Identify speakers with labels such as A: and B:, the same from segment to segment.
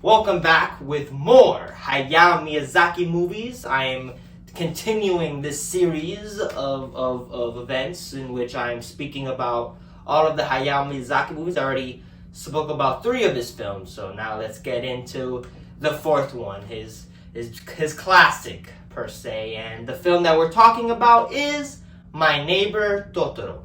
A: Welcome back with more Hayao Miyazaki movies. I am continuing this series of events in which I am speaking about all of the Hayao Miyazaki movies. I already spoke about 3 of his films, so now let's get into the 4th one, his classic per se. And the film that we're talking about is My Neighbor Totoro.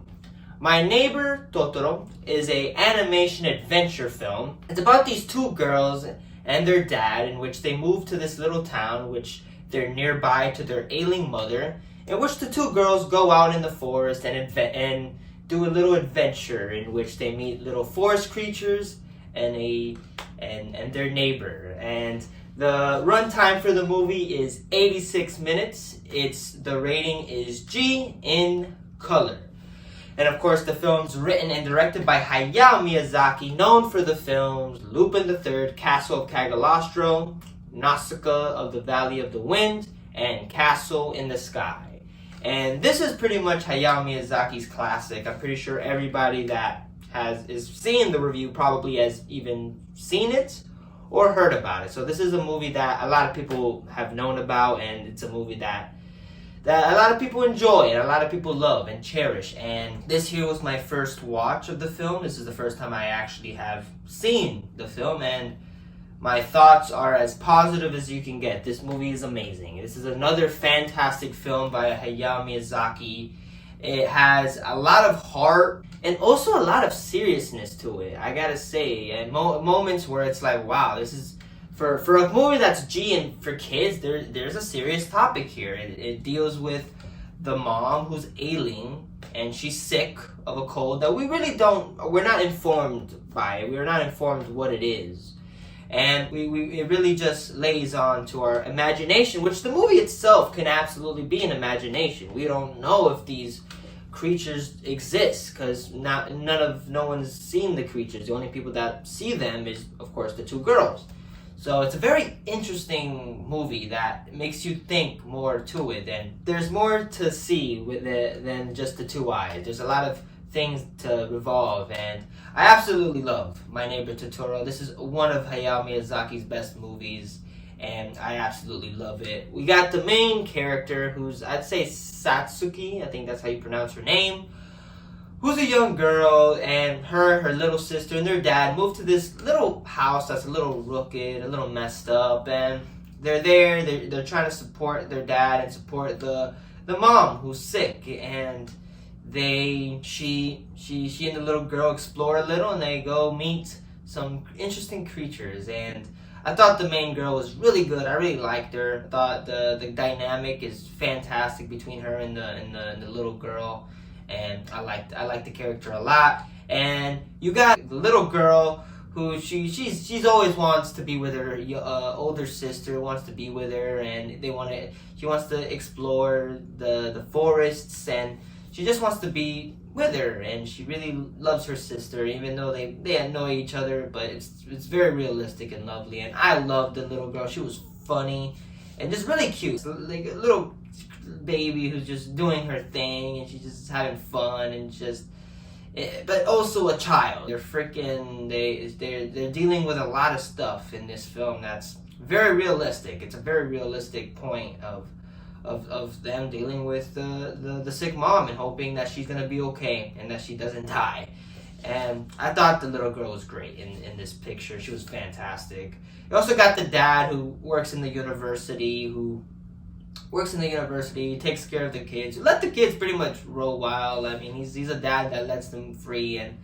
A: My Neighbor Totoro is an animation adventure film. It's about these 2 girls and their dad, in which they move to this little town, which they're nearby to their ailing mother, in which the 2 girls go out in the forest and do a little adventure in which they meet little forest creatures and their neighbor. And the runtime for the movie is 86 minutes. The rating is G in color. And of course, the film's written and directed by Hayao Miyazaki, known for the films Lupin III, Castle of Cagliostro, Nausicaa of the Valley of the Wind, and Castle in the Sky. And this is pretty much Hayao Miyazaki's classic. I'm pretty sure everybody that is seeing the review probably has even seen it or heard about it. So this is a movie that a lot of people have known about, and it's a movie that a lot of people enjoy and a lot of people love and cherish. And this here was my first watch of the film. This is the first time I actually have seen the film, and my thoughts are as positive as you can get. This movie is amazing. This is another fantastic film by Hayao Miyazaki. It has a lot of heart and also a lot of seriousness to it, I gotta say. And moments where it's like, wow, this is... For a movie that's G and for kids, there's a serious topic here. It deals with the mom who's ailing and she's sick of a cold that we're not informed by. We're not informed what it is. And it really just lays on to our imagination, which the movie itself can absolutely be an imagination. We don't know if these creatures exist because no one's seen the creatures. The only people that see them is, of course, the 2 girls. So it's a very interesting movie that makes you think more to it, and there's more to see with it than just the 2 eyes. There's a lot of things to revolve, and I absolutely love My Neighbor Totoro. This is one of Hayao Miyazaki's best movies, and I absolutely love it. We got the main character, who's, I'd say, Satsuki, I think that's how you pronounce her name, who's a young girl, and her little sister and their dad moved to this little house that's a little rooked, a little messed up, and they're trying to support their dad and support the mom who's sick, and she and the little girl explore a little, and they go meet some interesting creatures. And I thought the main girl was really good. I really liked her. I thought the dynamic is fantastic between her and the little girl. And I liked the character a lot. And you got the little girl who she's always wants to be with her older sister, wants to be with her, and she wants to explore the forests, and she just wants to be with her, and she really loves her sister, even though they annoy each other, but it's very realistic and lovely. And I loved the little girl. She was funny and just really cute, like a little baby who's just doing her thing, and she's just having fun, and but also a child. They're dealing with a lot of stuff in this film that's very realistic. It's a very realistic point of them dealing with the sick mom and hoping that she's gonna be okay and that she doesn't die. And I thought the little girl was great in this picture. She was fantastic. You also got the dad who works in the university, takes care of the kids. Let the kids pretty much roll wild. I mean, he's a dad that lets them free, and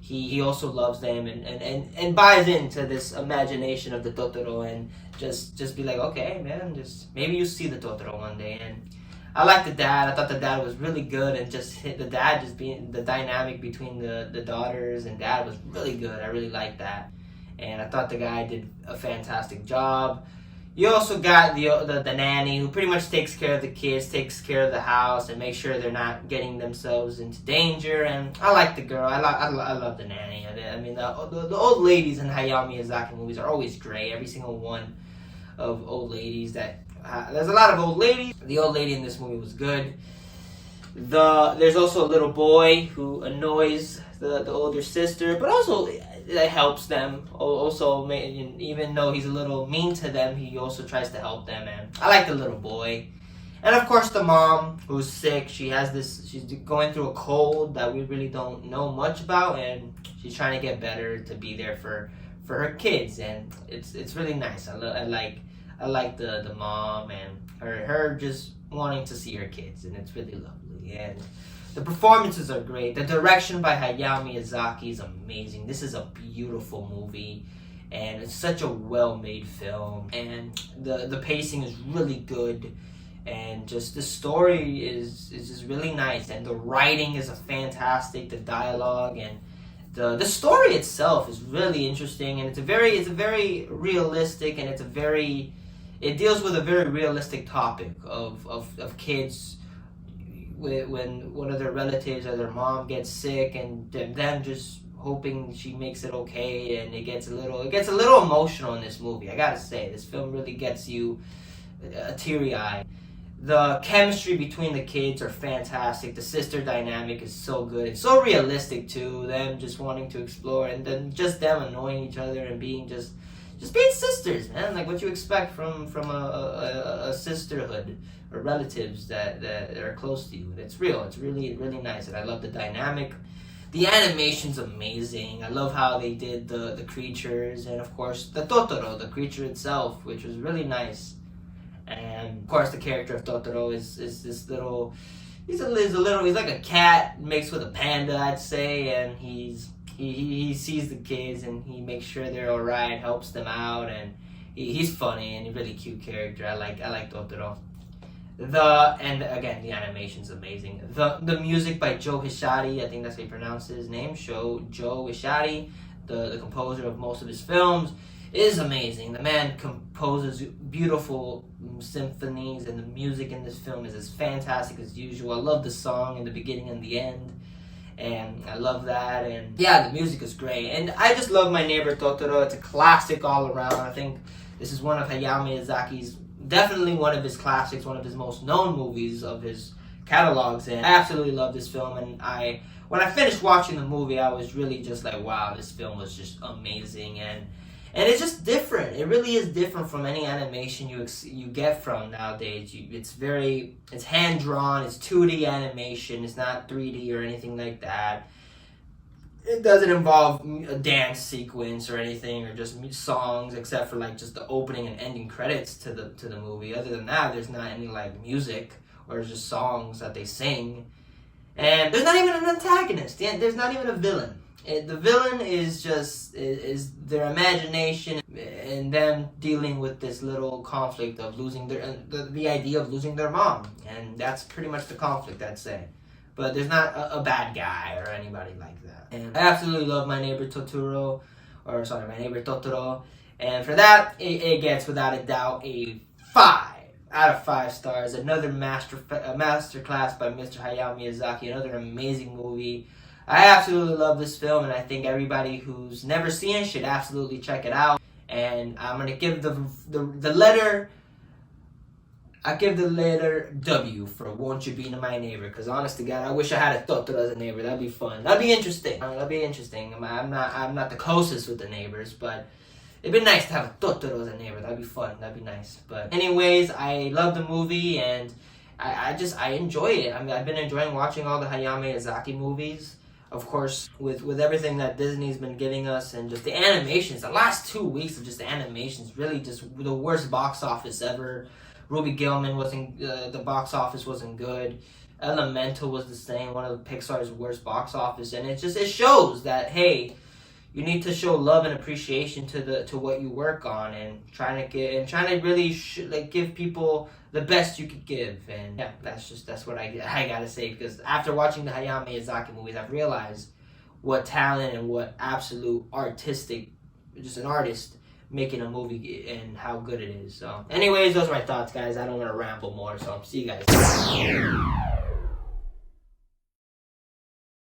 A: he also loves them and buys into this imagination of the Totoro, and just be like, okay, man, just maybe you see the Totoro one day. And I like the dad. I thought the dad was really good, and being the dynamic between the daughters and dad was really good. I really liked that, and I thought the guy did a fantastic job. You also got the nanny who pretty much takes care of the kids, takes care of the house, and makes sure they're not getting themselves into danger. And I like the girl. I love the nanny. I mean, the old ladies in Hayao Miyazaki movies are always great. Every single one of old ladies there's a lot of old ladies. The old lady in this movie was good. There's also a little boy who annoys the older sister, but also that helps them. Also, even though he's a little mean to them, he also tries to help them. And I like the little boy. And of course, the mom who's sick. She's going through a cold that we really don't know much about, and she's trying to get better to be there for her kids. And it's really nice. I like the mom and her just wanting to see her kids, and it's really lovely. And the performances are great. The direction by Hayao Miyazaki is amazing. This is a beautiful movie, and it's such a well-made film. And the pacing is really good, and just the story is just really nice. And the writing is fantastic. The dialogue and the story itself is really interesting, and it's a very realistic, and it deals with a very realistic topic of kids when one of their relatives or their mom gets sick, and them just hoping she makes it okay. And it gets a little emotional in this movie. I gotta say, this film really gets you teary-eyed. The chemistry between the kids are fantastic. The sister dynamic is so good. It's so realistic too. Them just wanting to explore, and then just them annoying each other and being just being sisters, man. Like what you expect from a sisterhood or relatives that are close to you. It's real. It's really nice, and I love the dynamic. The animation's amazing. I love how they did the creatures, and of course the Totoro, the creature itself, which was really nice. And of course the character of Totoro is this little. He's like a cat mixed with a panda, I'd say, and he sees the kids and he makes sure they're all right, helps them out, and he's funny and a really cute character. I like Totoro. And again, the animation's amazing. The music by Joe Hisaishi, I think that's how you pronounce his name, Joe Hisaishi, the composer of most of his films, is amazing. The man composes beautiful symphonies, and the music in this film is as fantastic as usual. I love the song in the beginning and the end, and I love that. And yeah, the music is great. And I just love My Neighbor Totoro. It's a classic all around. I think this is one of Hayao Miyazaki's, definitely one of his classics, one of his most known movies of his catalogs. And I absolutely love this film. And when I finished watching the movie, I was really just like, wow, this film was just amazing. And it's just different. It really is different from any animation you get from nowadays. It's hand drawn. It's 2D animation. It's not 3D or anything like that. It doesn't involve a dance sequence or anything, or just songs, except for like just the opening and ending credits to the movie. Other than that, there's not any like music or just songs that they sing. And there's not even an antagonist. There's not even a villain. The villain is just is their imagination and them dealing with this little conflict of losing the idea of losing their mom, and that's pretty much the conflict, I'd say. But there's not a bad guy or anybody like that. And I absolutely love My Neighbor Totoro, and for that it gets without a doubt a 5 out of 5 stars. Another masterclass by Mr. Hayao Miyazaki. Another amazing movie. I absolutely love this film, and I think everybody who's never seen it should absolutely check it out. And I'm gonna give the letter. I give the letter W for Won't You Be My Neighbor, because honest to God, I wish I had a Totoro as a neighbor. That'd be fun. That'd be interesting. I'm not the closest with the neighbors, but it'd be nice to have a Totoro as a neighbor. That'd be fun. That'd be nice. But anyways, I love the movie, and I enjoy it. I mean, I've been enjoying watching all the Hayao Miyazaki movies. Of course, with everything that Disney's been giving us, and just the animations, the last 2 weeks of just the animations, really just the worst box office ever. Ruby Gillman the box office wasn't good. Elemental was the same, one of Pixar's worst box office, and it shows that, hey, you need to show love and appreciation to what you work on, and trying to really give people the best you could give. And yeah, that's what I gotta say, because after watching the Hayao Miyazaki movies, I've realized what talent and what absolute just an artist making a movie, and how good it is. So anyways, those are my thoughts, guys. I don't want to ramble more, so see you guys.